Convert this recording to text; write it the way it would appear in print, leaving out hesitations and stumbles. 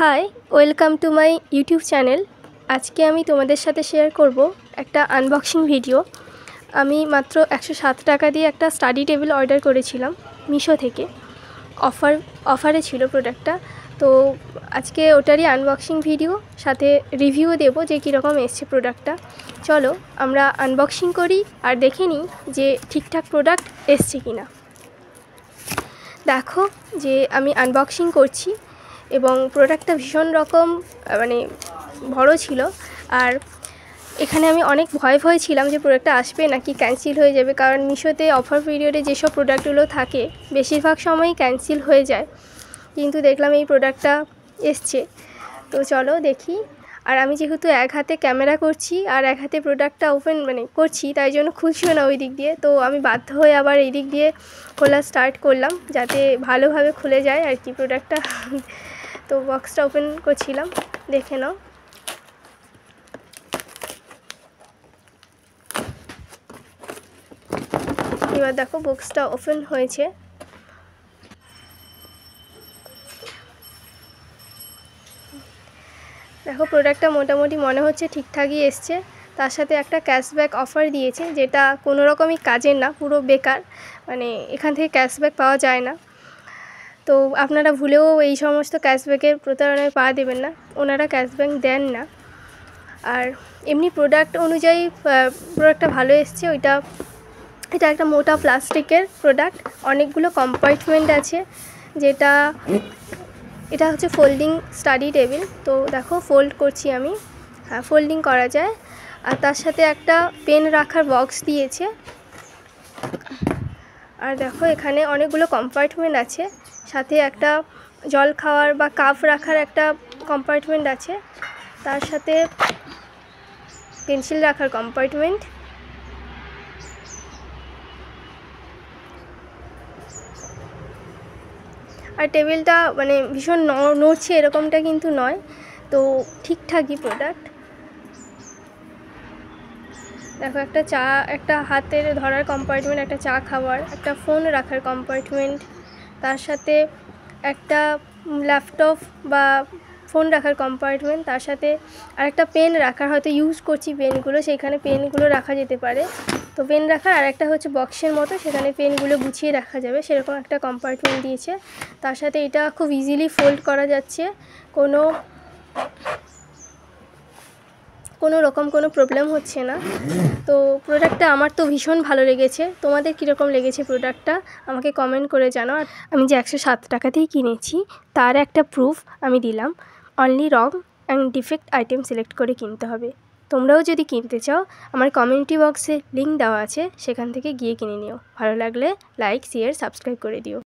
High, welcome to my YouTube channel. আজকে আমি তোমাদের সাথে শেয়ার করব একটা আনবক্সিং ভিডিও। আমি মাত্র 107 টাকা দিয়ে একটা স্টাডি টেবিল অর্ডার করেছিলাম মিশো থেকে। অফারে ছিল প্রোডাক্টটা। তো আজকে ওটারই আনবক্সিং ভিডিও, সাথে রিভিউ দেবো যে কীরকম এসছে প্রোডাক্টটা। চলো আমরা আনবক্সিং করি আর দেখে নিই যে ঠিকঠাক প্রোডাক্ট এসছে কি না। দেখো যে আমি আনবক্সিং করছি এবং প্রোডাক্টটা ভীষণ রকম বড় ছিল। আর এখানে আমি অনেক ভয় ছিলাম যে প্রোডাক্টটা আসবে নাকি ক্যান্সেল হয়ে যাবে, কারণ মিশোতে অফার পিরিয়ডে যেসব প্রোডাক্টগুলো থাকে বেশিরভাগ সময়ই ক্যান্সেল হয়ে যায়। কিন্তু দেখলাম এই প্রোডাক্টটা এসছে। তো চলো দেখি। আর আমি যেহেতু এক হাতে ক্যামেরা করছি আর এক হাতে প্রোডাক্টটা ওপেন করছি, তাই জন্য খুলছিল না ওই দিক দিয়ে। তো আমি বাধ্য হয়ে আবার এই দিক দিয়ে খোলা স্টার্ট করলাম যাতে ভালোভাবে খুলে যায় আর কি প্রোডাক্টটা। তো বক্সটা ওপেন করছিলাম, দেখে নাও। এবার দেখো বক্সটা ওপেন হয়েছে। দেখো প্রোডাক্টটা মোটামুটি মনে হচ্ছে ঠিকঠাকই এসছে। তার সাথে একটা ক্যাশব্যাক অফার দিয়েছে, যেটা কোনো রকমই কাজের না, পুরো বেকার। এখান থেকে ক্যাশব্যাক পাওয়া যায় না। তো আপনারা ভুলেও এই সমস্ত ক্যাশব্যাকের প্রতারণায় পা দেবেন না, ওনারা ক্যাশব্যাক দেন না। আর এমনি প্রোডাক্ট অনুযায়ী প্রোডাক্টটা ভালো এসছে। এটা একটা মোটা প্লাস্টিকের প্রোডাক্ট, অনেকগুলো কম্পার্টমেন্ট আছে। এটা হচ্ছে ফোল্ডিং স্টাডি টেবিল। তো দেখো ফোল্ড করছি আমি, হ্যাঁ ফোল্ডিং করা যায়। আর তার সাথে একটা পেন রাখার বক্স দিয়েছে। আর দেখো এখানে অনেকগুলো কম্পার্টমেন্ট আছে, সাথে একটা জল খাওয়ার বা কাপ রাখার একটা কম্পার্টমেন্ট আছে, তার সাথে পেন্সিল রাখার কম্পার্টমেন্ট। আর টেবিলটা ভীষণ নড়ছে এরকমটা কিন্তু নয়, তো ঠিকঠাকই প্রোডাক্ট। দেখো একটা হাতের ধরার কম্পার্টমেন্ট, একটা চা খাওয়ার, একটা ফোন রাখার কম্পার্টমেন্ট, তার সাথে একটা ল্যাপটপ বা ফোন রাখার কম্পার্টমেন্ট, তার সাথে আরেকটা পেন রাখার, হয়তো ইউজ করছি পেনগুলো, সেখানে পেনগুলো রাখা যেতে পারে। তো পেন রাখার আর একটা হচ্ছে বক্সের মতো, সেখানে পেনগুলো গুছিয়ে রাখা যাবে, সেরকম একটা কম্পার্টমেন্ট দিয়েছে। তার সাথে এটা খুব ইজিলি ফোল্ড করা যাচ্ছে, কোনো রকম কোনো প্রবলেম হচ্ছে না। তো প্রোডাক্টটা আমার তো ভীষণ ভালো লেগেছে। তোমাদের কীরকম লেগেছে প্রোডাক্টটা আমাকে কমেন্ট করে জানাও। আর আমি যে 107 টাকাতেই কিনেছি তার একটা প্রুফ আমি দিলাম। Only wrong and defect item select করে কিনতে হবে। তোমরাও যদি কিনতে চাও আমার কমিউনিটি বক্সে লিঙ্ক দেওয়া আছে, সেখান থেকে গিয়ে কিনে নিও। ভালো লাগলে লাইক, শেয়ার, সাবস্ক্রাইব করে দিও।